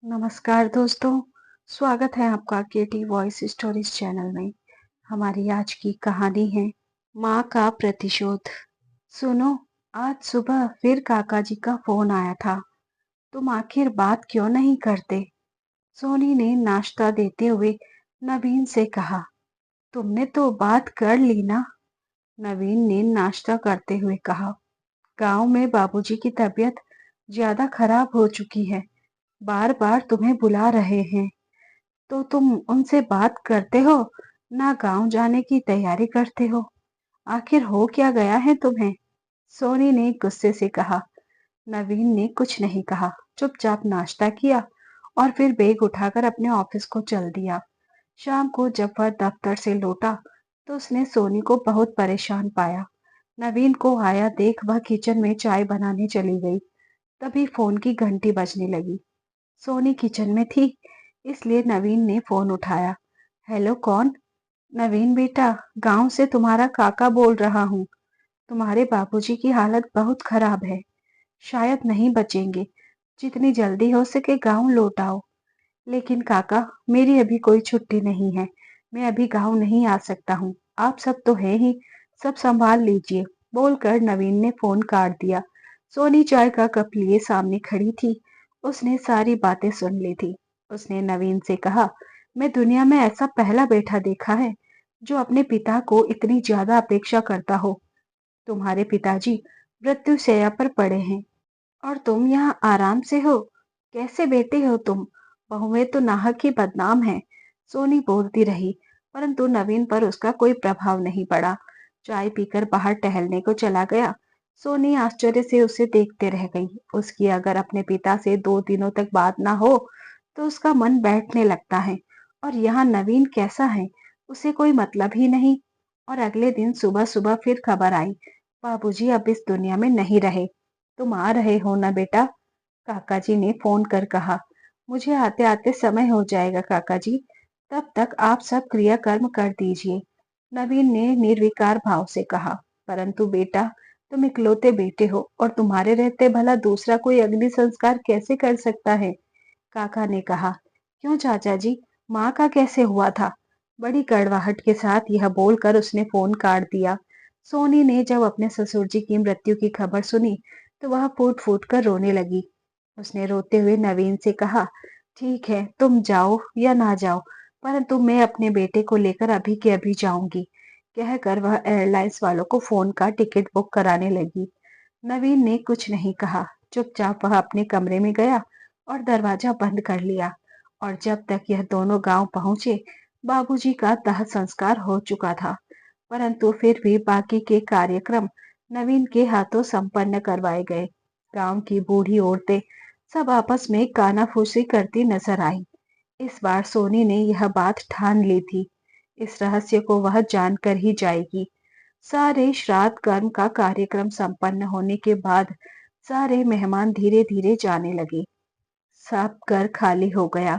नमस्कार दोस्तों, स्वागत है आपका केटी वॉइस स्टोरीज चैनल में। हमारी आज की कहानी है माँ का प्रतिशोध। सुनो, आज सुबह फिर काका जी का फोन आया था। तुम आखिर बात क्यों नहीं करते? सोनी ने नाश्ता देते हुए नवीन से कहा। तुमने तो बात कर ली ना? नवीन ने नाश्ता करते हुए कहा। गांव में बाबूजी की तबीयत ज्यादा खराब हो चुकी है, बार बार तुम्हें बुला रहे हैं। तो तुम उनसे बात करते हो, ना गांव जाने की तैयारी करते हो? आखिर हो क्या गया है तुम्हें? सोनी ने गुस्से से कहा। नवीन ने कुछ नहीं कहा, चुपचाप नाश्ता किया और फिर बैग उठाकर अपने ऑफिस को चल दिया। शाम को जब वह दफ्तर से लौटा तो उसने सोनी को बहुत परेशान पाया। नवीन को आया देख वह किचन में चाय बनाने चली गई। तभी फोन की घंटी बजने लगी। सोनी किचन में थी, इसलिए नवीन ने फोन उठाया। हेलो, कौन? नवीन बेटा, गांव से तुम्हारा काका बोल रहा हूँ। तुम्हारे बाबूजी की हालत बहुत खराब है, शायद नहीं बचेंगे। जितनी जल्दी हो सके गांव लौट आओ। लेकिन काका, मेरी अभी कोई छुट्टी नहीं है, मैं अभी गांव नहीं आ सकता हूँ। आप सब तो है ही, सब संभाल लीजिए, बोलकर नवीन ने फोन काट दिया। सोनी चाय का कप लिए सामने खड़ी थी। उसने सारी बातें सुन ली थी। उसने नवीन से कहा, मैं दुनिया में ऐसा पहला बेटा देखा है जो अपने पिता को इतनी ज्यादा अपेक्षा करता हो। तुम्हारे पिताजी मृत्युशैया पर पड़े हैं और तुम यहाँ आराम से हो। कैसे बेटे हो तुम? बहुएं तो नाहक ही बदनाम है। सोनी बोलती रही, परंतु नवीन पर उसका कोई प्रभाव नहीं पड़ा। चाय पीकर बाहर टहलने को चला गया। सोनी आश्चर्य से उसे देखते रह गई। उसकी अगर अपने पिता से 2 दिनों तक बात ना हो तो उसका मन बैठने लगता है। और यहाँ नवीन कैसा है, उसे कोई मतलब ही नहीं। और अगले दिन सुबह सुबह फिर खबर आई, बाबूजी अब इस दुनिया में नहीं रहे। तुम आ रहे हो ना बेटा? काका जी ने फोन कर कहा। मुझे आते आते समय हो जाएगा काका जी, तब तक आप सब क्रियाकर्म कर दीजिए। नवीन ने निर्विकार भाव से कहा। परंतु बेटा, तुम इकलौते बेटे हो और तुम्हारे रहते भला दूसरा कोई अग्नि संस्कार कैसे कर सकता है? काका ने कहा। क्यों चाचा जी, माँ का कैसे हुआ था? बड़ी कड़वाहट के साथ यह बोलकर उसने फोन काट दिया। सोनी ने जब अपने ससुर जी की मृत्यु की खबर सुनी तो वह फूट फूट कर रोने लगी। उसने रोते हुए नवीन से कहा, ठीक है, तुम जाओ या ना जाओ, परंतु मैं अपने बेटे को लेकर अभी के अभी जाऊंगी। कहकर वह एयरलाइंस वालों को फोन का टिकट बुक कराने लगी। नवीन ने कुछ नहीं कहा, चुपचाप वह अपने कमरे में गया और दरवाजा बंद कर लिया। और जब तक यह दोनों गांव पहुंचे, बाबूजी का दाह संस्कार हो चुका था। परंतु फिर भी बाकी के कार्यक्रम नवीन के हाथों संपन्न करवाए गए। गांव की बूढ़ी औरतें सब आपस में कानाफूसी करती नजर आई। इस बार सोनी ने यह बात ठान ली थी, इस रहस्य को वह जानकर ही जाएगी। सारे श्राद्ध कर्म का कार्यक्रम संपन्न होने के बाद सारे मेहमान धीरे धीरे जाने लगे। सब घर खाली हो गया।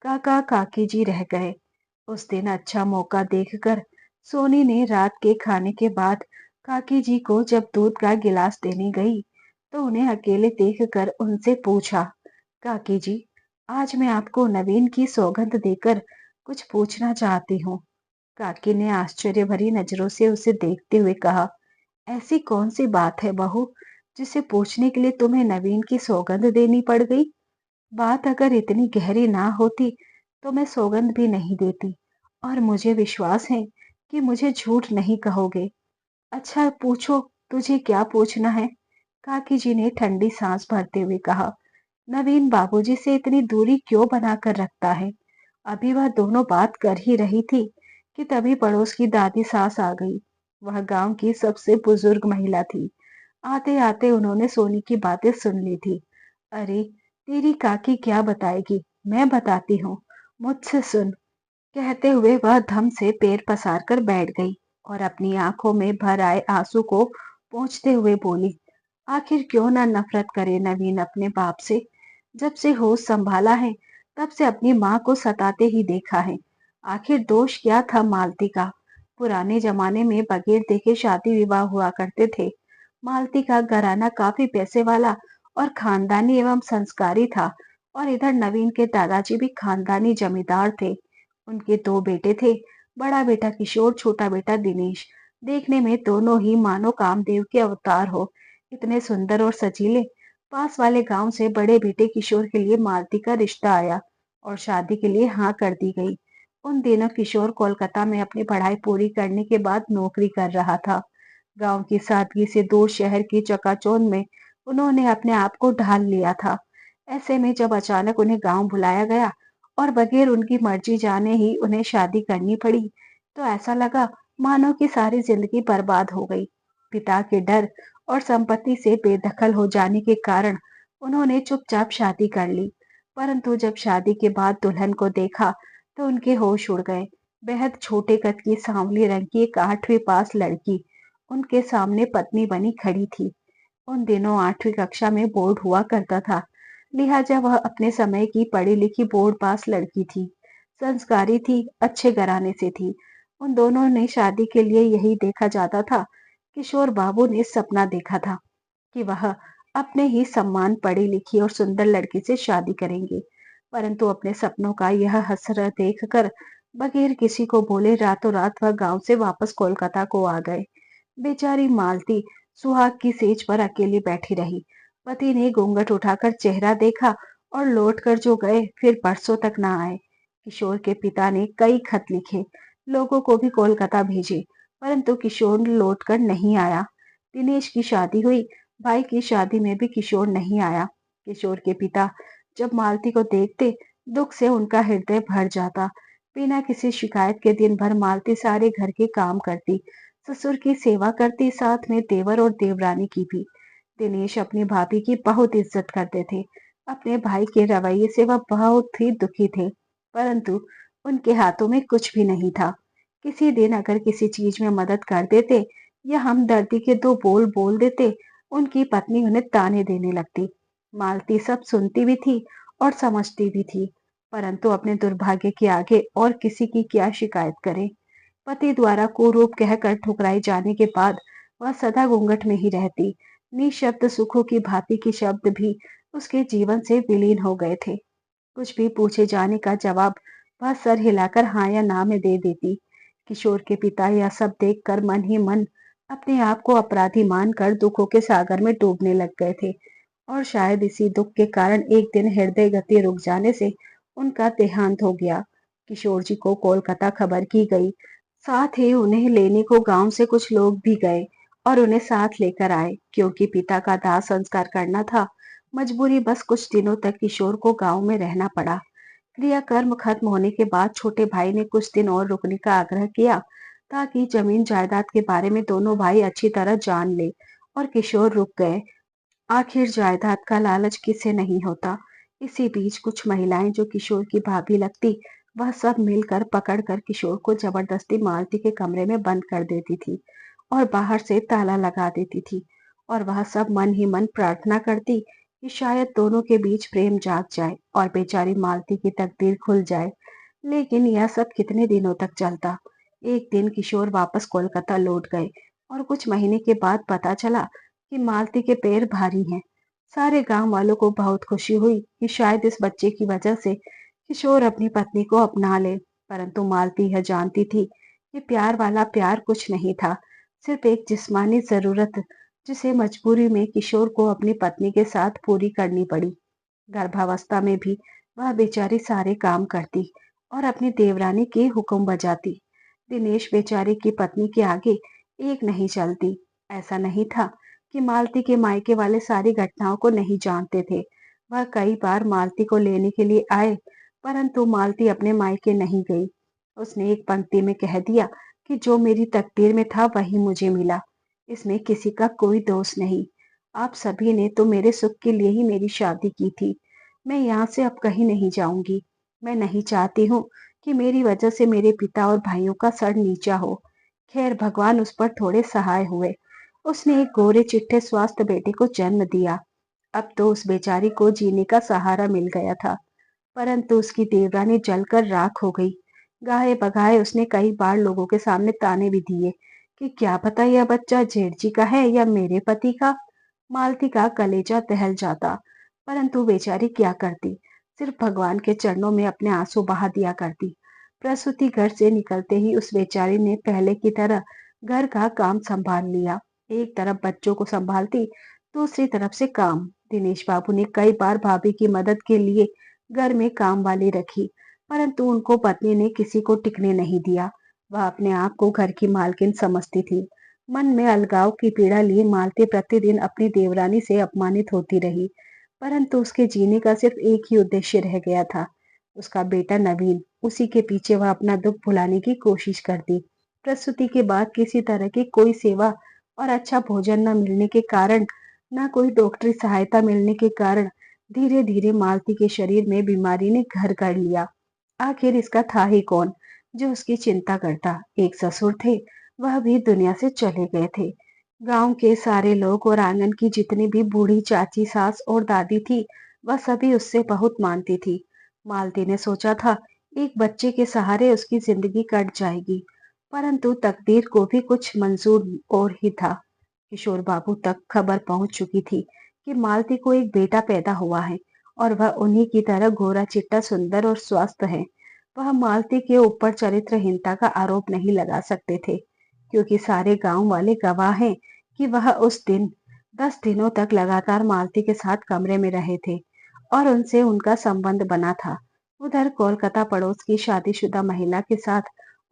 काका काकी जी रह गए। उस दिन अच्छा मौका देखकर सोनी ने रात के खाने के बाद काकी जी को जब दूध का गिलास देने गई तो उन्हें अकेले देखकर उनसे पूछा, काकी जी, आज मैं आपको नवीन की सौगंध देकर कुछ पूछना चाहती हूँ। काकी ने आश्चर्य भरी नजरों से उसे देखते हुए कहा, ऐसी कौन सी बात है बहू, जिसे पूछने के लिए तुम्हें नवीन की सौगंध देनी पड़ गई? बात अगर इतनी गहरी ना होती तो मैं सौगंध भी नहीं देती, और मुझे विश्वास है कि मुझे झूठ नहीं कहोगे। अच्छा पूछो, तुझे क्या पूछना है? काकी जी ने ठंडी सांस भरते हुए कहा। नवीन बाबूजी से इतनी दूरी क्यों बनाकर रखता है? अभी वह दोनों बात कर ही रही थी कि तभी पड़ोस की दादी सास आ गई। वह गांव की सबसे बुजुर्ग महिला थी। आते आते उन्होंने सोनी की बातें सुन ली थी। अरे, तेरी काकी क्या बताएगी, मैं बताती हूँ, मुझसे सुन। कहते हुए वह धम से पैर पसार कर बैठ गई और अपनी आंखों में भर आए आंसू को पोंछते हुए बोली, आखिर क्यों ना नफरत करे नवीन अपने बाप से? जब से होश संभाला है तब से अपनी माँ को सताते ही देखा है। आखिर दोष क्या था मालती का? पुराने जमाने में बगैर देखे शादी विवाह हुआ करते थे। मालती का घराना काफी पैसे वाला और खानदानी एवं संस्कारी था, और इधर नवीन के दादाजी भी खानदानी जमींदार थे। उनके दो बेटे थे, बड़ा बेटा किशोर, छोटा बेटा दिनेश। देखने में दोनों ही मानो कामदेव के अवतार हो, इतने सुंदर और सजीले। पास वाले गांव से बड़े बेटे किशोर के लिए मालती का रिश्ता आया और शादी के लिए हाँ कर दी गई। उन दिनों किशोर कोलकाता में अपनी पढ़ाई पूरी करने के बाद नौकरी कर रहा था। गांव की सादगी से दूर शहर की चकाचौंध में उन्होंने अपने आप को ढाल लिया था। ऐसे में जब अचानक उन्हें गांव बुलाया गया और बगैर उनकी मर्जी जाने ही उन्हें शादी करनी पड़ी, तो ऐसा लगा मानो कि सारी जिंदगी बर्बाद हो गई। पिता के डर और संपत्ति से बेदखल हो जाने के कारण उन्होंने चुपचाप शादी कर ली। परंतु जब शादी के बाद दुल्हन को देखा तो उनके होश उड़ गए। बेहद छोटे कद की सांवली रंग की एक 8वीं पास लड़की उनके सामने पत्नी बनी खड़ी थी। उन दिनों 8वीं कक्षा में बोर्ड हुआ करता था, लिहाजा वह अपने समय की पढ़ी लिखी बोर्ड पास लड़की थी। संस्कारी थी, अच्छे घराने से थी। उन दोनों ने शादी के लिए यही देखा जाता था। किशोर बाबू ने सपना देखा था कि वह अपने ही सम्मान पढ़ी लिखी और सुंदर लड़की से शादी करेंगे। परंतु अपने सपनों का यह हसरत देखकर बगैर किसी को बोले रातों रात वह गांव से वापस कोलकाता को आ गए। बेचारी मालती सुहाग की सेज पर अकेली बैठी रही। पति ने घूंघट उठाकर चेहरा देखा और लौटकर जो गए फिर बरसों तक ना आए। किशोर के पिता ने कई खत लिखे, लोगों को भी कोलकाता भेजे, परंतु किशोर लौटकर नहीं आया। दिनेश की शादी हुई, भाई की शादी में भी किशोर नहीं आया। किशोर के पिता जब मालती को देखते, दुख से उनका हृदय भर जाता। बिना किसी शिकायत के दिन भर मालती सारे घर के काम करती, ससुर की सेवा करती, साथ में देवर और देवरानी की भी। दिनेश अपनी भाभी की बहुत इज्जत करते थे। अपने भाई के रवैये से वह बहुत ही दुखी थे, परंतु उनके हाथों में कुछ भी नहीं था। किसी दिन अगर किसी चीज में मदद कर देते या हमदर्दी के दो बोल बोल देते, उनकी पत्नी उन्हें ताने देने लगती। मालती सब सुनती भी थी और समझती भी थी, परंतु अपने दुर्भाग्य के आगे और किसी की क्या शिकायत करे। पति द्वारा कुरूप कहकर ठुकराई जाने के बाद वह सदा घूंघट में ही रहती। निःशब्द सुखों की भांति के शब्द भी उसके जीवन से विलीन हो गए थे। कुछ भी पूछे जाने का जवाब वह सर हिलाकर हाँ या ना में दे देती। किशोर के पिता यह सब देखकर मन ही मन अपने आप को अपराधी मानकर दुखों के सागर में डूबने लग गए थे और शायद इसी दुख के कारण एक दिन हृदय गति रुक जाने से उनका देहांत हो गया। किशोर जी को कोलकाता खबर की गई। साथ ही उन्हें लेने को गांव से कुछ लोग भी गए और उन्हें साथ लेकर आए, क्योंकि पिता का दाह संस्कार करना था। मजबूरी बस कुछ दिनों तक किशोर को गांव में रहना पड़ा। क्रियाकर्म खत्म होने के बाद छोटे भाई ने कुछ दिन और रुकने का आग्रह किया ताकि जमीन जायदाद के बारे में दोनों भाई अच्छी तरह जान ले, और किशोर रुक गए। आखिर जायदाद का लालच किसे नहीं होता। इसी बीच कुछ महिलाएं जो किशोर की भाभी लगती, वह सब मिलकर पकड़कर किशोर को जबरदस्ती मालती के कमरे में बंद कर देती थी और बाहर से ताला लगा देती थी। और वह सब मन ही मन प्रार्थना करती कि शायद दोनों के बीच प्रेम जाग जाए और बेचारी मालती की तकदीर खुल जाए। लेकिन यह सब कितने दिनों तक चलता। एक दिन किशोर वापस कोलकाता लौट गए और कुछ महीने के बाद पता चला कि मालती के पैर भारी हैं। सारे गांव वालों को बहुत खुशी हुई कि शायद इस बच्चे की वजह से किशोर अपनी पत्नी को अपना ले। परंतु मालती यह जानती थी कि प्यार वाला प्यार कुछ नहीं था, सिर्फ एक जिस्मानी जरूरत, जिसे मजबूरी में किशोर को अपनी पत्नी के साथ पूरी करनी पड़ी। गर्भावस्था में भी वह बेचारी सारे काम करती और अपनी देवरानी के हुक्म बजाती। दिनेश बेचारी की पत्नी के आगे एक नहीं चलती। ऐसा नहीं था कि मालती के मायके वाले सारी घटनाओं को नहीं जानते थे। वह कई बार मालती को लेने के लिए आए, परंतु मालती अपने मायके नहीं गई। उसने एक पंक्ति में कह दिया कि जो मेरी तकदीर में था वही मुझे मिला, इसमें किसी का कोई दोष नहीं। आप सभी ने तो मेरे सुख के लिए ही मेरी शादी की थी। मैं यहाँ से अब कहीं नहीं जाऊंगी। मैं नहीं चाहती हूँ कि मेरी वजह से मेरे पिता और भाइयों का सर नीचा हो। खैर भगवान उस पर थोड़े सहाय हुए। उसने एक गोरे चिट्टे स्वस्थ बेटे को जन्म दिया। अब तो उस बेचारी को जीने का सहारा मिल गया था, परंतु उसकी देवरानी जलकर राख हो गई। गाहे बगाए उसने कई बार लोगों के सामने ताने भी दिए कि क्या पता यह बच्चा जेठ जी का है या मेरे पति का। मालती का कलेजा दहल जाता, परंतु बेचारी क्या करती। सिर्फ भगवान के चरणों में अपने आंसू बहा दिया करती। प्रसूति घर से निकलते ही उस बेचारी ने पहले की तरह घर का काम संभाल लिया। एक तरफ बच्चों को संभालती, दूसरी तरफ से काम। दिनेश बाबू ने कई बार भाभी की मदद के लिए घर में काम वाली रखी, परंतु उनको पत्नी ने किसी को टिकने नहीं दिया। वह अपने आप को घर की मालकिन समझती थी। मन में अलगाव की पीड़ा लिए मालती प्रतिदिन अपनी देवरानी से अपमानित होती रही, परंतु उसके जीने का सिर्फ एक ही उद्देश्य रह गया था, उसका बेटा नवीन। उसी के पीछे वह अपना दुख भुलाने की कोशिश करती। प्रसूति के बाद किसी तरह की कोई सेवा और अच्छा भोजन न मिलने के कारण, न कोई डॉक्टरी सहायता मिलने के कारण धीरे धीरे मालती के शरीर में बीमारी ने घर कर लिया। आखिर इसका था ही कौन जो उसकी चिंता करता। एक ससुर थे, वह भी दुनिया से चले गए थे। गांव के सारे लोग और आंगन की जितनी भी बूढ़ी चाची, सास और दादी थी, वह सभी उससे बहुत मानती थी। मालती ने सोचा था एक बच्चे के सहारे उसकी जिंदगी कट जाएगी, परंतु तकदीर को भी कुछ मंजूर और ही था। किशोर बाबू तक खबर पहुंच चुकी थी कि मालती को एक बेटा पैदा हुआ है और वह उन्हीं की तरह गोरा चिट्टा, सुंदर और स्वस्थ है। वह मालती के ऊपर चरित्रहीनता का आरोप नहीं लगा सकते थे, क्योंकि सारे गांव वाले गवाह हैं कि वह उस दिन 10 दिनों तक लगातार मालती के साथ कमरे में रहे थे और उनसे उनका संबंध बना था। उधर कोलकाता पड़ोस की शादीशुदा महिला के साथ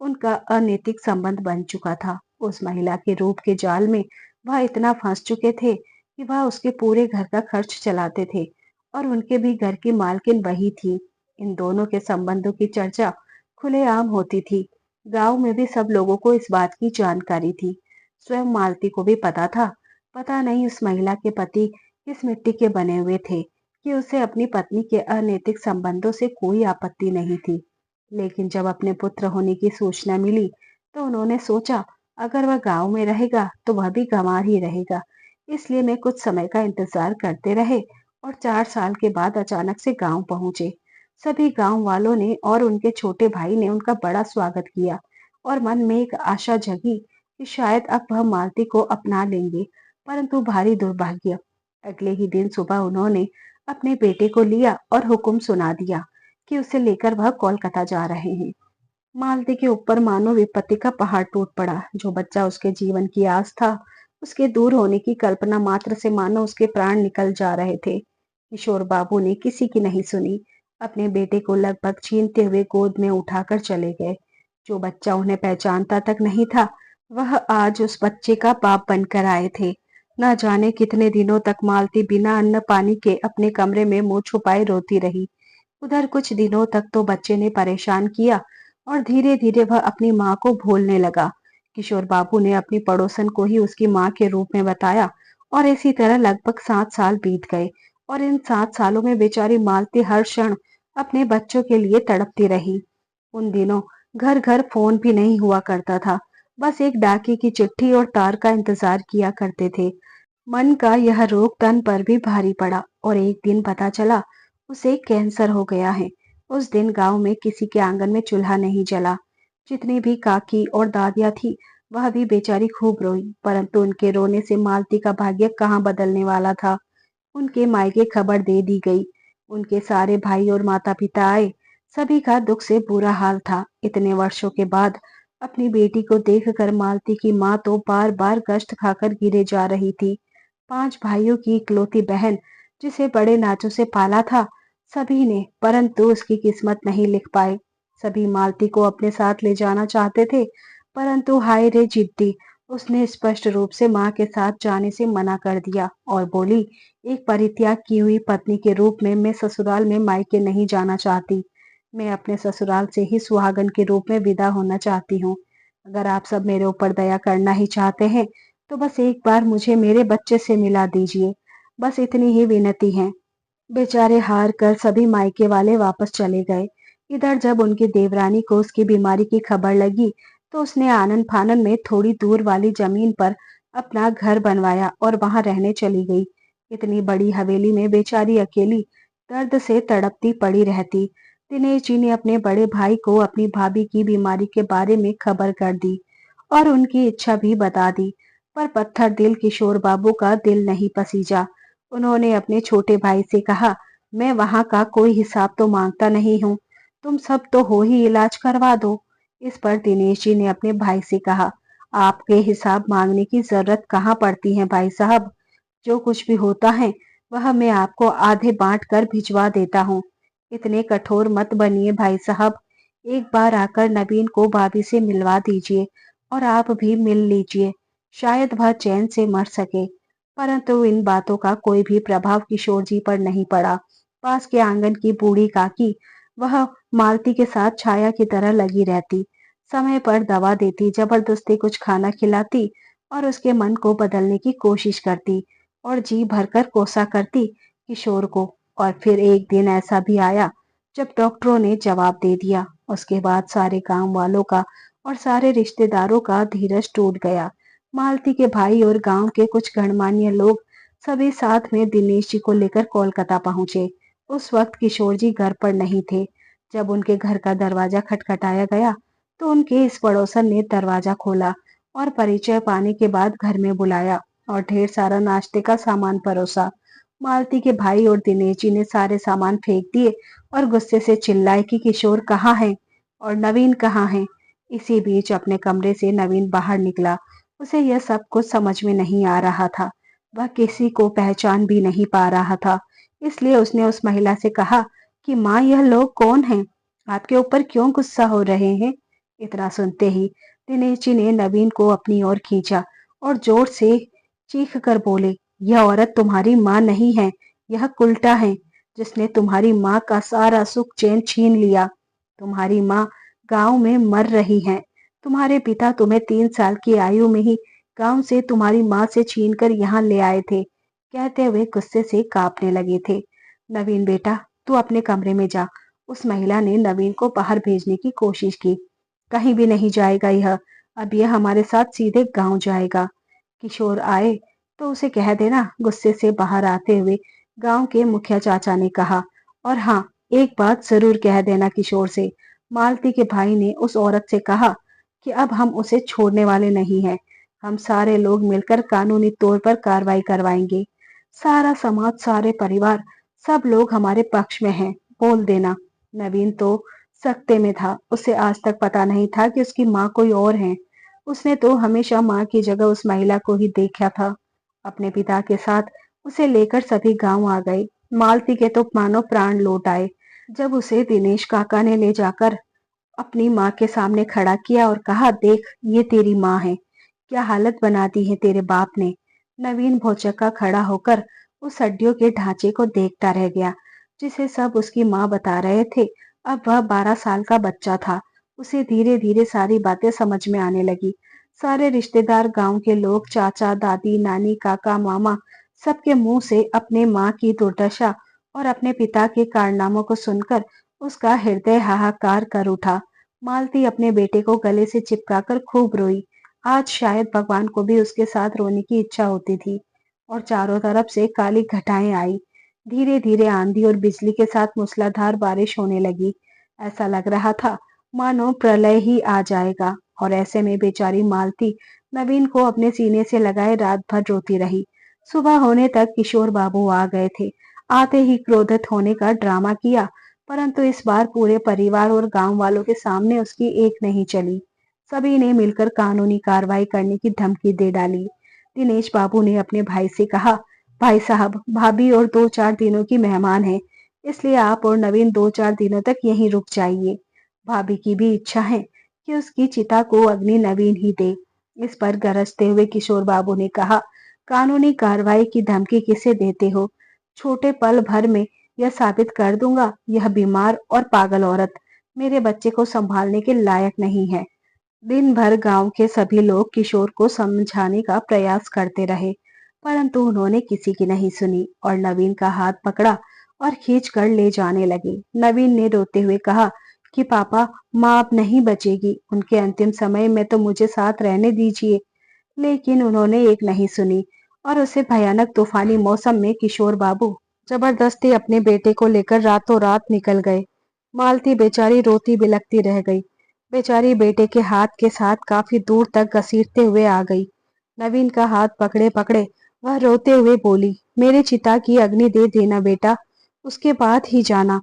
उनका अनैतिक संबंध बन चुका था। उस महिला के रूप के जाल में वह इतना फंस चुके थे कि वह उसके पूरे घर का खर्च चलाते थे और उनके भी घर की मालकिन वही थी। इन दोनों के संबंधों की चर्चा खुलेआम होती थी। गांव में भी सब लोगों को इस बात की जानकारी थी। स्वयं मालती को भी पता था। पता नहीं उस महिला के पति किस मिट्टी के बने हुए थे कि उसे अपनी पत्नी के अनैतिक संबंधों से कोई आपत्ति नहीं थी। लेकिन जब अपने पुत्र होने की सूचना मिली तो उन्होंने सोचा अगर वह गांव में रहेगा तो वह भी गंवार ही रहेगा। इसलिए मैं कुछ समय का इंतजार करते रहे और 4 साल के बाद अचानक से गांव पहुंचे। सभी गांव वालों ने और उनके छोटे भाई ने उनका बड़ा स्वागत किया और मन में एक आशा जगी कि शायद अब वह मालती को अपना लेंगे। परंतु भारी दुर्भाग्य, अगले ही दिन सुबह उन्होंने अपने बेटे को लिया और हुक्म सुना दिया कि उसे लेकर वह कोलकाता जा रहे हैं। मालती के ऊपर मानो विपत्ति का पहाड़ टूट पड़ा। जो बच्चा उसके जीवन की आस था, उसके दूर होने की कल्पना मात्र से मानो उसके प्राण निकल जा रहे थे। किशोर बाबू ने किसी की नहीं सुनी। अपने बेटे को लगभग छीनते हुए गोद में उठाकर चले गए। जो बच्चा उन्हें पहचानता तक नहीं था, वह आज उस बच्चे का बाप बनकर आए थे। न जाने कितने दिनों तक मालती बिना अन्न पानी के अपने कमरे में मुंह छुपाए रोती रही। उधर कुछ दिनों तक तो बच्चे ने परेशान किया और धीरे धीरे वह अपनी माँ को भूलने लगा। किशोर बाबू ने अपनी पड़ोसन को ही उसकी माँ के रूप में बताया और इसी तरह लगभग 7 साल बीत गए और इन 7 सालों में बेचारी मालती हर क्षण अपने बच्चों के लिए तड़पती रही। उन दिनों घर घर फोन भी नहीं हुआ करता था। बस एक डाकी की चिट्ठी और तार का इंतजार किया करते थे। मन का यह रोग तन पर भी भारी पड़ा और एक दिन पता चला उसे कैंसर हो गया है। उस दिन गांव में किसी के आंगन में चूल्हा नहीं जला। जितनी भी काकी और दादियां थी, वह भी बेचारी खूब रोई, परंतु उनके रोने से मालती का भाग्य कहाँ बदलने वाला था। उनके मायके खबर दे दी गई। उनके सारे भाई और माता पिता आए। सभी का दुख से बुरा हाल था। इतने वर्षों के बाद अपनी बेटी को देखकर मालती की माँ तो बार बार कष्ट खाकर गिरे जा रही थी। 5 भाइयों की इकलौती बहन, जिसे बड़े नाचों से पाला था सभी ने, परंतु उसकी किस्मत नहीं लिख पाए। सभी मालती को अपने साथ ले जाना चाहते थे, परंतु हाय रे जिद्दी, उसने स्पष्ट रूप से माँ के साथ जाने से मना कर दिया और बोली, एक परित्याग की हुई पत्नी के रूप में मैं ससुराल में मायके नहीं जाना चाहती। मैं अपने ससुराल से ही सुहागन के रूप में विदा होना चाहती हूँ। अगर आप सब मेरे ऊपर दया करना ही चाहते हैं तो बस एक बार मुझे मेरे बच्चे से मिला दीजिए। बस इतनी ही विनती है। बेचारे हार कर सभी मायके वाले वापस चले गए। इधर जब उनकी देवरानी को उसकी बीमारी की खबर लगी तो उसने आनन फानन में थोड़ी दूर वाली जमीन पर अपना घर बनवाया और वहां रहने चली गई। इतनी बड़ी हवेली में बेचारी अकेली दर्द से तड़पती पड़ी रहती। दिनेश जी ने अपने बड़े भाई को अपनी भाभी की बीमारी के बारे में खबर कर दी और उनकी इच्छा भी बता दी, पर पत्थर दिल किशोर बाबू का दिल नहीं पसीजा। उन्होंने अपने छोटे भाई से कहा, मैं वहां का कोई हिसाब तो मांगता नहीं हूँ, तुम सब तो हो ही, इलाज करवा दो। इस पर दिनेश जी ने अपने भाई से कहा, आपके हिसाब मांगने की जरूरत कहाँ पड़ती है भाई साहब, जो कुछ भी होता है वह मैं आपको आधे बांट कर भिजवा देता हूँ। इतने कठोर मत बनिए भाई साहब, एक बार आकर नवीन को भाभी से मिलवा दीजिए और आप भी मिल लीजिए, शायद वह चैन से मर सके। परंतु इन बातों का कोई भी प्रभाव किशोर जी पर नहीं पड़ा। पास के आंगन की बूढ़ी काकी, वह मालती के साथ छाया की तरह लगी रहती, समय पर दवा देती, जबरदस्ती कुछ खाना खिलाती और उसके मन को बदलने की कोशिश करती और जी भरकर कोसा करती किशोर को। और फिर एक दिन ऐसा भी आया जब डॉक्टरों ने जवाब दे दिया। उसके बाद सारे गांव वालों का और सारे रिश्तेदारों का धीरज टूट गया। मालती के भाई और गांव के कुछ गणमान्य लोग सभी साथ में दिनेश जी को लेकर कोलकाता पहुंचे। उस वक्त किशोर जी घर पर नहीं थे। जब उनके घर का दरवाजा खटखटाया गया तो उनके इस पड़ोसन ने दरवाजा खोला और परिचय पाने के बाद घर में बुलाया और ढेर सारा नाश्ते का सामान परोसा। मालती के भाई और दिनेश जी ने सारे सामान फेंक दिए और गुस्से से चिल्लाए कि किशोर कहाँ है और नवीन कहाँ है। इसी बीच अपने कमरे से नवीन बाहर निकला। उसे यह सब कुछ समझ में नहीं आ रहा था, वह किसी को पहचान भी नहीं पा रहा था। इसलिए उसने उस महिला से कहा कि माँ, यह लोग कौन हैं, आपके ऊपर क्यों गुस्सा हो रहे हैं। इतना सुनते ही दिनेश जी ने नवीन को अपनी ओर खींचा और जोर से चीख कर बोले, यह औरत तुम्हारी माँ नहीं है, यह कुल्टा है जिसने तुम्हारी माँ का सारा सुख चैन छीन लिया। तुम्हारी माँ गांव में मर रही है। तुम्हारे पिता तुम्हें 3 साल की आयु में ही गांव से तुम्हारी माँ से छीन कर यहाँ ले आए थे। कहते हुए गुस्से से कांपने लगे थे। नवीन बेटा, तू अपने कमरे में जा। उस महिला ने नवीन को बाहर भेजने की कोशिश की। कहीं भी नहीं जाएगा यह, अब यह हमारे साथ सीधे गांव जाएगा। किशोर आए तो उसे कह देना, गुस्से से बाहर आते हुए गांव के मुखिया चाचा ने कहा। और हाँ, एक बात जरूर कह देना किशोर से। मालती के भाई ने उस औरत से कहा कि अब हम उसे छोड़ने वाले नहीं हैं। हम सारे लोग मिलकर कानूनी तौर पर कार्रवाई करवाएंगे। सारा समाज, सारे परिवार, सब लोग हमारे पक्ष में हैं। बोल देना। नवीन तो सकते में था। उसे आज तक पता नहीं था कि उसकी माँ कोई और है। उसने तो हमेशा माँ की जगह उस महिला को ही देखा था। अपने पिता के साथ उसे लेकर सभी गांव आ गए। मालती के तो मानो प्राण लौट आए जब उसे दिनेश काका ने ले जाकर अपनी माँ के सामने खड़ा किया और कहा, देख, ये तेरी माँ है। क्या हालत बना दी है तेरे बाप ने। नवीन भौचक्का खड़ा होकर उस हड्डियों के ढांचे को देखता रह गया जिसे सब उसकी माँ बता रहे थे। अब वह 12 साल का बच्चा था। उसे धीरे धीरे सारी बातें समझ में आने लगी। सारे रिश्तेदार, गांव के लोग, चाचा, दादी, नानी, काका, मामा, सबके मुंह से अपने माँ की दुर्दशा और अपने पिता के कारनामों को सुनकर उसका हृदय हाहाकार कर उठा। मालती अपने बेटे को गले से चिपकाकर खूब रोई। आज शायद भगवान को भी उसके साथ रोने की इच्छा होती थी। और चारों तरफ से काली घटाएं आई। धीरे धीरे आंधी और बिजली के साथ मूसलाधार बारिश होने लगी। ऐसा लग रहा था मानो प्रलय ही आ जाएगा। और ऐसे में बेचारी मालती नवीन को अपने सीने से लगाए रात भर रोती रही। सुबह होने तक किशोर बाबू आ गए थे। आते ही क्रोधित होने का ड्रामा किया, परंतु इस बार पूरे परिवार और गांव वालों के सामने उसकी एक नहीं चली। सभी ने मिलकर कानूनी कार्रवाई करने की धमकी दे डाली। दिनेश बाबू ने अपने भाई से कहा, भाई साहब, भाभी और 2-4 दिनों की मेहमान है, इसलिए आप और नवीन 2-4 दिनों तक यहीं रुक जाइए। भाभी की भी इच्छा है कि उसकी चिता को अग्नि नवीन ही दे। इस पर गरजते हुए किशोर बाबू ने कहा, कानूनी कार्रवाई की धमकी किसे देते हो। छोटे पल भर में यह साबित कर दूंगा यह बीमार और पागल औरत मेरे बच्चे को संभालने के लायक नहीं है। दिन भर गांव के सभी लोग किशोर को समझाने का प्रयास करते रहे, परंतु उन्होंने किसी की नहीं सुनी और नवीन का हाथ पकड़ा और खींच कर ले जाने लगे। नवीन ने रोते हुए कहा कि पापा, माँ अब नहीं बचेगी, उनके अंतिम समय में तो मुझे साथ रहने दीजिए। लेकिन उन्होंने एक नहीं सुनी और उसे भयानक तूफानी मौसम में किशोर बाबू जबरदस्ती अपने बेटे को लेकर रातों रात निकल गए। मालती बेचारी रोती बिलखती रह गई। बेचारी बेटे के हाथ के साथ काफी दूर तक घसीटते हुए आ गई। नवीन का हाथ पकड़े पकड़े वह रोते हुए बोली, मेरे चिता की अग्नि दे देना बेटा। उसके बाद ही जाना।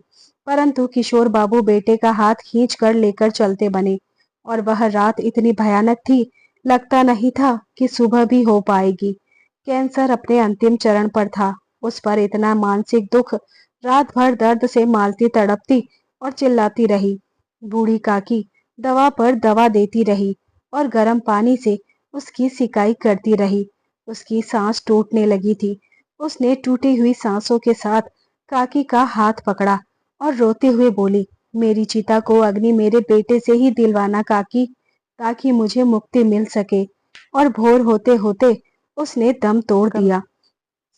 परंतु किशोर बाबू बेटे का हाथ खींच कर लेकर चलते बने और वह रात इतनी भयानक थी, लगता नहीं था कि सुबह भी हो पाएगी। कैंसर अपने अंतिम चरण पर था। उस पर इतना मानसिक दुख, रात भर दर्द से मालती तड़पती और चिल्लाती रही। बूढ़ी काकी दवा पर दवा देती रही और गर्म पानी से उसकी सिकाई करती रही। उसकी सांस टूटने लगी थी। उसने टूटी हुई सांसों के साथ काकी का हाथ पकड़ा और रोते हुए बोली, मेरी चिता को अग्नि मेरे बेटे से ही दिलवाना काकी, ताकि मुझे मुक्ति मिल सके। और भोर होते होते उसने दम तोड़ दिया।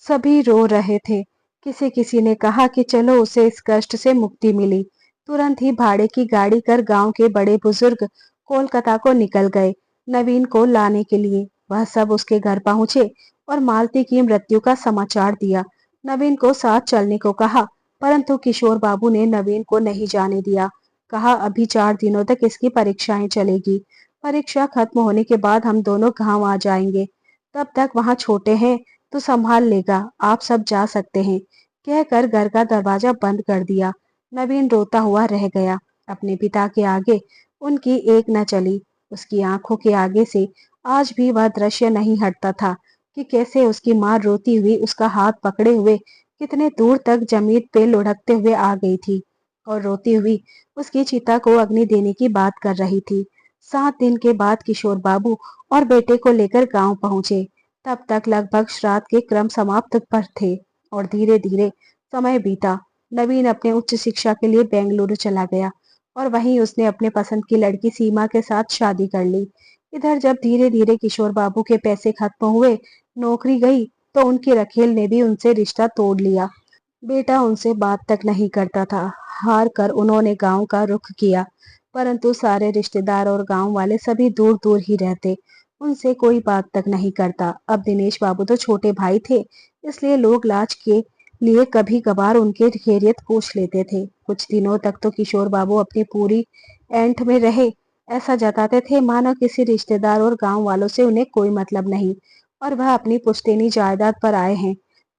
सभी रो रहे थे। किसी किसी ने कहा कि चलो उसे इस कष्ट से मुक्ति मिली। तुरंत ही भाड़े की गाड़ी कर गांव के बड़े बुजुर्ग कोलकाता को निकल गए नवीन को लाने के लिए। वह सब उसके घर पहुंचे और मालती की मृत्यु का समाचार दिया। नवीन को साथ चलने को कहा, परंतु किशोर बाबू ने नवीन को नहीं जाने दिया। कहा अभी 4 दिनों तक इसकी परीक्षाएं चलेगी। परीक्षा खत्म होने के बाद हम दोनों गांव आ जाएंगे। तब तक वहां छोटे हैं तो संभाल लेगा, आप सब जा सकते हैं। कहकर घर का दरवाजा बंद कर दिया। नवीन रोता हुआ रह गया। अपने पिता के आगे उनकी एक न चली। उसकी आंखों के आगे से आज भी वह दृश्य नहीं हटता था कि कैसे उसकी माँ रोती हुई उसका हाथ पकड़े हुए कितने दूर तक जमीन पे लुढ़कते हुए आ गई थी और रोती हुई उसकी चिता को अग्नि देने की बात कर रही थी। 7 दिन के बाद किशोर बाबू और बेटे को लेकर गांव पहुंचे। तब तक लगभग श्राद्ध के क्रम समाप्त पर थे और धीरे धीरे समय बीता। नवीन अपने उच्च शिक्षा के लिए बेंगलुरु चला गया और वहीं उसने अपने पसंद की लड़की सीमा के साथ शादी कर ली। इधर जब धीरे धीरे किशोर बाबू के पैसे खत्म हुए, नौकरी गई, तो उनकी रखेल ने भी उनसे रिश्ता तोड़ लिया। बेटा उनसे बात तक नहीं करता था। हार कर उन्होंने गांव का रुख किया, परंतु सारे रिश्तेदार और गांव वाले सभी दूर दूर ही रहते, उनसे कोई बात तक नहीं करता। अब दिनेश बाबू तो छोटे भाई थे, इसलिए लोग लाज के लिए कभी कभार उनके खैरियत पूछ लेते थे। कुछ दिनों तक तो किशोर बाबू अपनी पूरी एंठ में रहे। ऐसा जताते थे मानो किसी रिश्तेदार और गांव वालों से उन्हें कोई मतलब नहीं और वह अपनी पुश्तैनी जायदाद पर आए हैं।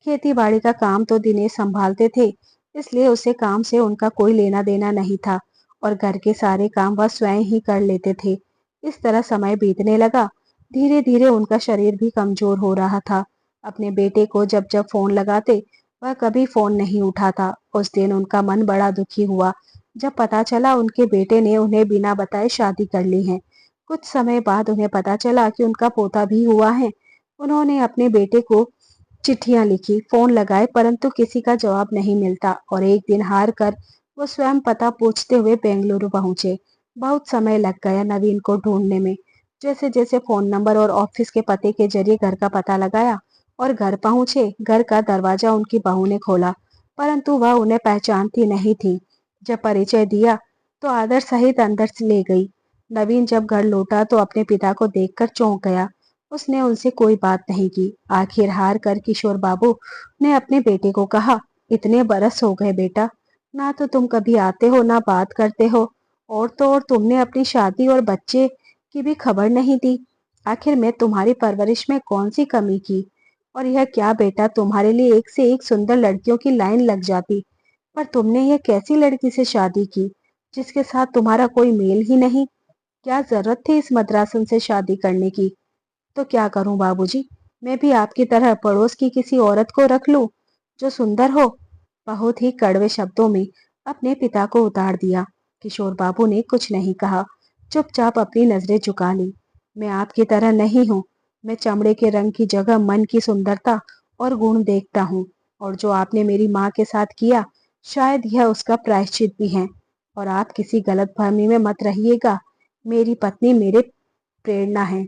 खेती बाड़ी का काम तो दिनेश संभालते थे, इसलिए उसे काम से उनका कोई लेना देना नहीं था और घर के सारे काम वह स्वयं ही कर लेते थे। इस तरह समय बीतने लगा। धीरे धीरे उनका शरीर भी कमजोर हो रहा था। अपने बेटे को जब जब फोन लगाते, वह कभी फोन नहीं उठाता। उस दिन उनका मन बड़ा दुखी हुआ जब पता चला उनके बेटे ने उन्हें बिना बताए शादी कर ली है। कुछ समय बाद उन्हें पता चला कि उनका पोता भी हुआ है। उन्होंने अपने बेटे को चिट्ठियां लिखी, फोन लगाए, परंतु किसी का जवाब नहीं मिलता और एक दिन हार कर वो स्वयं पता पूछते हुए बेंगलुरु पहुंचे। बहुत समय लग गया नवीन को ढूंढने में। जैसे जैसे फोन नंबर और ऑफिस के पते के जरिए घर का पता लगाया और घर पहुंचे, घर का दरवाजा उनकी बहू ने खोला, परंतु वह उन्हें पहचानती नहीं थी। जब परिचय दिया तो आदर सहित अंदर से ले गई। नवीन जब घर लौटा तो अपने पिता को देखकर चौंक गया। उसने उनसे कोई बात नहीं की। आखिर हार कर किशोर बाबू ने अपने बेटे को कहा, इतने बरस हो गए बेटा, ना तो तुम कभी आते हो ना बात करते हो, और तो और तुमने अपनी शादी और बच्चे की भी खबर नहीं दी। आखिर मैं तुम्हारी परवरिश में कौन सी कमी की? और यह क्या बेटा, तुम्हारे लिए एक से एक सुंदर लड़कियों की लाइन लग जाती, पर तुमने यह कैसी लड़की से शादी की जिसके साथ तुम्हारा कोई मेल ही नहीं? क्या जरूरत थी इस मद्रासन से शादी करने की? तो क्या करूं बाबूजी, मैं भी आपकी तरह पड़ोस की किसी औरत को रख लूं जो सुंदर हो? बहुत ही कड़वे शब्दों में अपने पिता को उतार दिया। किशोर बाबू ने कुछ नहीं कहा, चुपचाप अपनी नजरें झुका ली। मैं आपकी तरह नहीं हूँ। मैं चमड़े के रंग की जगह मन की सुंदरता और गुण देखता हूँ। और जो आपने मेरी माँ के साथ किया, शायद यह उसका प्रायश्चित भी है। और आप किसी गलतफहमी में मत रहिएगा। मेरी पत्नी मेरे प्रेरणा है।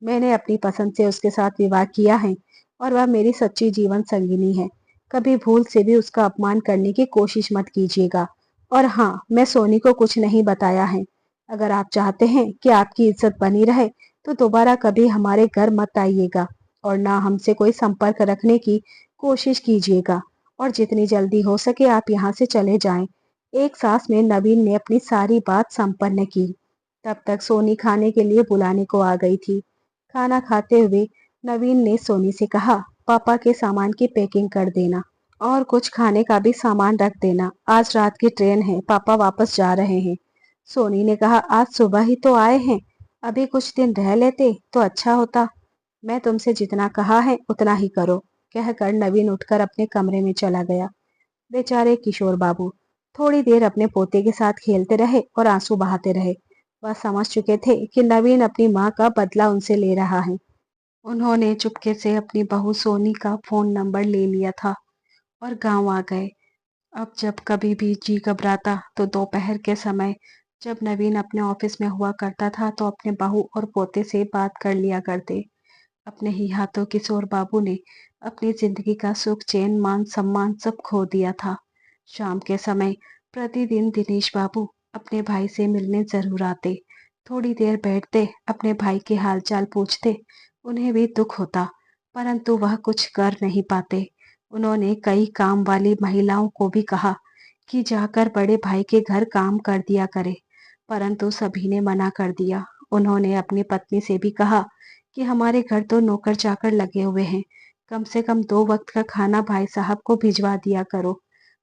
मैंने अपनी पसंद से उसके साथ विवाह किया है और वह मेरी सच्ची जीवन संगिनी है। कभी भूल से भी उसका अपमान करने की कोशिश मत कीजिएगा। और हाँ, मैं सोनी को कुछ नहीं बताया है। अगर आप चाहते हैं कि आपकी इज्जत बनी रहे तो दोबारा कभी हमारे घर मत आइएगा और ना हमसे कोई संपर्क रखने की कोशिश कीजिएगा। और जितनी जल्दी हो सके आप यहाँ से चले जाएं। एक सांस में नवीन ने अपनी सारी बात संपन्न की। तब तक सोनी खाने के लिए बुलाने को आ गई थी। खाना खाते हुए नवीन ने सोनी से कहा, पापा के सामान की पैकिंग कर देना और कुछ खाने का भी सामान रख देना, आज रात की ट्रेन है, पापा वापस जा रहे हैं। सोनी ने कहा, आज सुबह ही तो आए हैं, अभी कुछ दिन रह लेते तो अच्छा होता। मैं तुमसे जितना कहा है उतना ही करो, कहकर नवीन उठकर अपने कमरे में चला गया। बेचारे किशोर बाबू थोड़ी देर अपने पोते के साथ खेलते रहे और आंसू बहाते रहे। वह समझ चुके थे कि नवीन अपनी माँ का बदला उनसे ले रहा है। उन्होंने चुपके से अपनी बहू सोनी का फोन नंबर ले लिया था और गांव आ गए। अब जब कभी भी जी घबराता तो दोपहर के समय जब नवीन अपने ऑफिस में हुआ करता था तो अपने बहू और पोते से बात कर लिया करते। अपने ही हाथों किशोर बाबू ने अपनी जिंदगी का सुख चैन मान सम्मान सब खो दिया था। शाम के समय प्रतिदिन दिनेश बाबू अपने भाई से मिलने जरूर आते। थोड़ी देर बैठते, अपने भाई के हालचाल पूछते। उन्हें भी दुख होता, परंतु वह कुछ कर नहीं पाते। उन्होंने कई काम वाली महिलाओं को भी कहा कि जाकर बड़े भाई के घर काम कर दिया करे, परंतु सभी ने मना कर दिया। उन्होंने अपनी पत्नी से भी कहा कि हमारे घर तो नौकर चाकर लगे हुए हैं, कम से कम 2 वक्त का खाना भाई साहब को भिजवा दिया करो,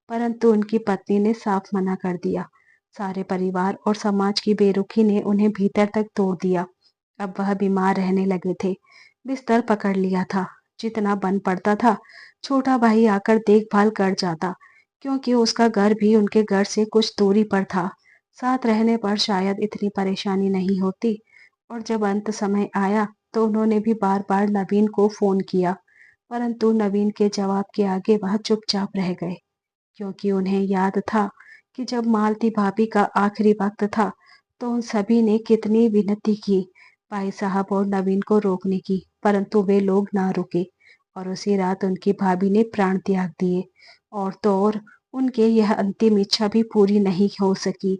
परंतु उनकी पत्नी ने साफ मना कर दिया। सारे परिवार और समाज की बेरुखी ने उन्हें भीतर तक तोड़ दिया। अब वह बीमार रहने लगे थे, बिस्तर पकड़ लिया था। जितना बन पड़ता था छोटा भाई आकर देखभाल कर जाता, क्योंकि उसका घर भी उनके घर से कुछ दूरी पर था। साथ रहने पर शायद इतनी परेशानी नहीं होती। और जब अंत समय आया तो उन्होंने भी बार बार नवीन को फोन किया, परंतु नवीन के जवाब के आगे वह चुपचाप रह गए, क्योंकि उन्हें याद था कि जब मालती भाभी का आखिरी वक्त था तो उन सभी ने कितनी विनती की भाई साहब और नवीन को रोकने की, परंतु वे लोग ना रुके और उसी रात उनकी भाभी ने प्राण त्याग दिए। और तो और उनके यह अंतिम इच्छा भी पूरी नहीं हो सकी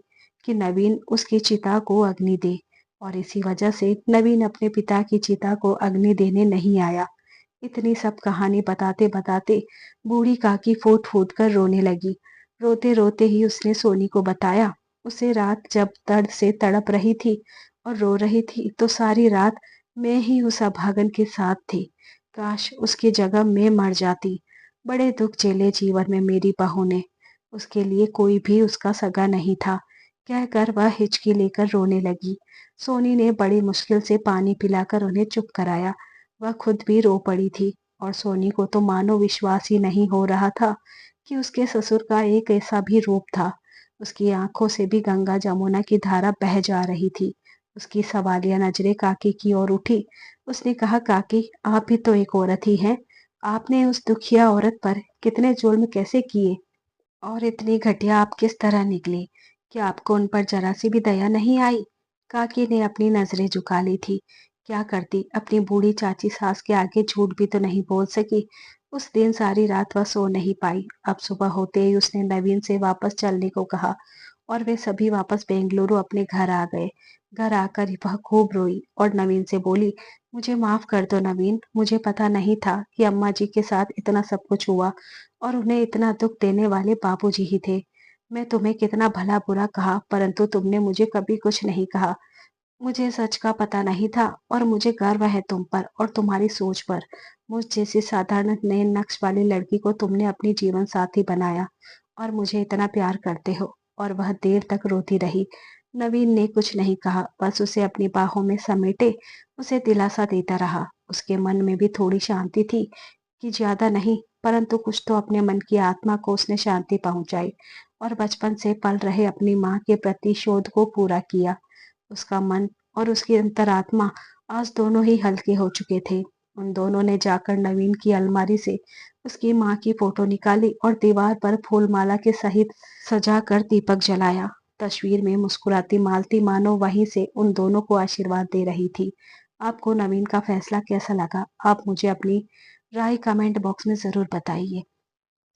कि नवीन उसकी चिता को अग्नि दे, और इसी वजह से नवीन अपने पिता की चिता को अग्नि देने नहीं आया। इतनी सब कहानी बताते बताते बूढ़ी काकी फूट फूट कर रोने लगी। रोते रोते ही उसने सोनी को बताया, उसे रात जब दर्द से तड़प रही थी और रो रही थी तो सारी रात मैं ही उस अभागन के साथ थी। काश उसकी जगह मैं मर जाती। बड़े दुख झेले जीवन में मेरी बहू ने, उसके लिए कोई भी उसका सगा नहीं था, कहकर वह हिचकी लेकर रोने लगी। सोनी ने बड़ी मुश्किल से पानी पिलाकर उन्हें चुप कराया। वह खुद भी रो पड़ी थी और सोनी को तो मानो विश्वास ही नहीं हो रहा था कि उसके ससुर का एक ऐसा भी रूप था। उसकी आंखों से भी गंगा जमुना की धारा बह जा रही थी। उसकी सवालिया नजरें काकी की ओर उठी। उसने कहा, काकी आप भी तो एक औरत ही हैं, आपने उस दुखिया औरत पर कितने जुल्म कैसे किए, और इतनी घटिया आप किस तरह निकली? क्या आपको उन पर जरा सी भी दया नहीं आई? काकी ने अपनी नजरें झुका ली थी। क्या करती, अपनी बूढ़ी चाची सास के आगे झूठ भी तो नहीं बोल सकी। उस दिन सारी रात वह सो नहीं पाई। अब सुबह होते ही उसने नवीन से वापस चलने को कहा और वे सभी वापस बेंगलुरु अपने घर आ गए। घर आकर वह खूब रोई और नवीन से बोली, मुझे माफ कर दो नवीन, मुझे पता नहीं था कि अम्मा जी के साथ इतना सब कुछ हुआ और उन्हें इतना दुख देने वाले बाबूजी ही थे। मैं तुम्हें कितना भला बुरा कहा, परंतु तुमने मुझे कभी कुछ नहीं कहा। मुझे सच का पता नहीं था और मुझे गर्व है तुम पर और तुम्हारी सोच पर। मुझ जैसी साधारण नए नक्श वाली लड़की को तुमने अपनी जीवन साथी बनाया और मुझे इतना प्यार करते हो। और वह देर तक रोती रही। नवीन ने कुछ नहीं कहा, बस उसे अपनी बाहों में समेटे उसे दिलासा देता रहा। उसके मन में भी थोड़ी शांति थी, कि ज्यादा नहीं परंतु कुछ तो अपने मन की आत्मा को उसने शांति पहुंचाई और बचपन से पल रहे अपनी माँ के प्रतिशोध को पूरा किया। उसका मन और उसकी अंतरात्मा आज दोनों ही हल्के हो चुके थे। उन दोनों ने जाकर नवीन की अलमारी से उसकी माँ की फोटो निकाली और दीवार पर फूलमाला के सहित सजाकर दीपक जलाया। तस्वीर में मुस्कुराती मालती मानो वहीं से उन दोनों को आशीर्वाद दे रही थी। आपको नवीन का फैसला कैसा लगा? आप मुझे अपनी राय कमेंट बॉक्स में जरूर बताइए।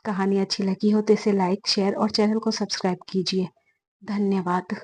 कहानी अच्छी लगी हो तो इसे लाइक, शेयर और चैनल को सब्सक्राइब कीजिए। धन्यवाद।